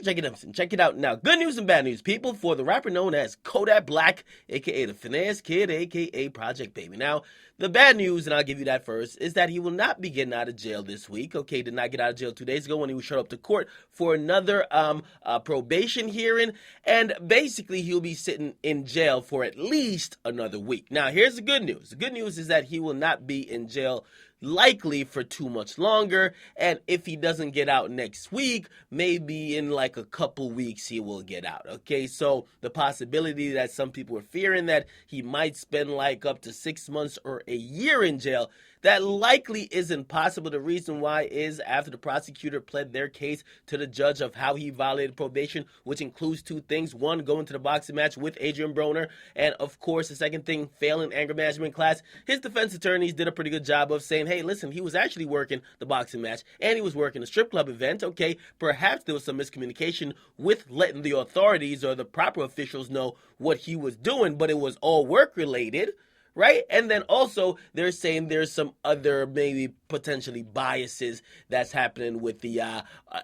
Check it out. Check it out now. Good news and bad news, people, for the rapper known as Kodak Black, a.k.a. the Finesse Kid, a.k.a. Project Baby. Now, the bad news, and I'll give you that first, is that he will not be getting out of jail this week. Okay, did not get out of jail 2 days ago when he was showed up to court for another probation hearing, and basically he'll be sitting in jail for at least another week. Now, here's the good news. The good news is that he will not be in jail likely for too much longer, and if he doesn't get out next week, maybe in like a couple weeks he will get out. Okay, so the possibility that some people are fearing that he might spend like up to 6 months or a year in jail, that likely isn't possible. The reason why is after the prosecutor pled their case to the judge of how he violated probation, which includes two things. One, going to the boxing match with Adrian Broner, and of course the second thing, failing anger management class. His defense attorneys did a pretty good job of saying, hey, listen, he was actually working the boxing match and he was working a strip club event. Okay, perhaps there was some miscommunication with letting the authorities or the proper officials know what he was doing, but it was all work related. Right? And then also they're saying there's some other maybe potentially biases that's happening with the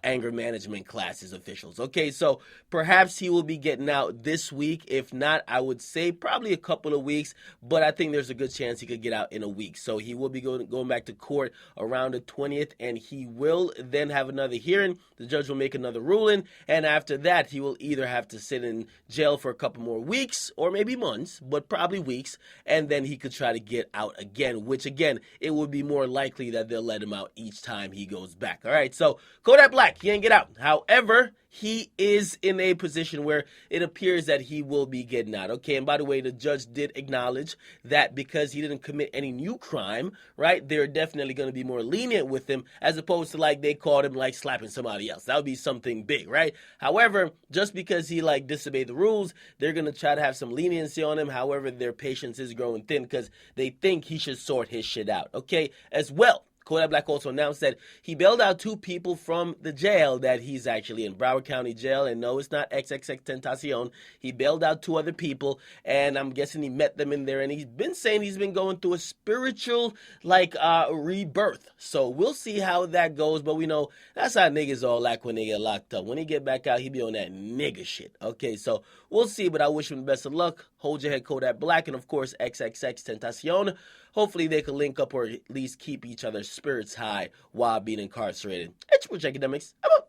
anger management classes officials. Okay, so perhaps he will be getting out this week. If not, I would say probably a couple of weeks, but I think there's a good chance he could get out in a week. So he will be going back to court around the 20th, and he will then have another hearing. The judge will make another ruling, and after that, he will either have to sit in jail for a couple more weeks or maybe months, but probably weeks, and then he could try to get out again, which again, it would be more likely that they'll let him out each time he goes back. All right, so Kodak Black, he ain't get out. However, he is in a position where it appears that he will be getting out. Okay, and by the way, the judge did acknowledge that because he didn't commit any new crime, right, they're definitely going to be more lenient with him as opposed to like they caught him like slapping somebody else. That would be something big, right? However, just because he like disobeyed the rules, they're going to try to have some leniency on him. However, their patience is growing thin because they think he should sort his shit out. Okay, as well. Kodak Black also announced that he bailed out 2 people from the jail that he's actually in, Broward County Jail, and no, it's not XXX Tentacion. He bailed out 2 other people, and I'm guessing he met them in there, and he's been saying he's been going through a spiritual, rebirth. So we'll see how that goes, but we know that's how niggas all like when they get locked up. When he get back out, he be on that nigga shit. Okay, so we'll see, but I wish him the best of luck. Hold your head, Kodak Black, and of course, XXX Tentacion. Hopefully they can link up or at least keep each other's spirits high while being incarcerated. It's Akademiks. I'm out.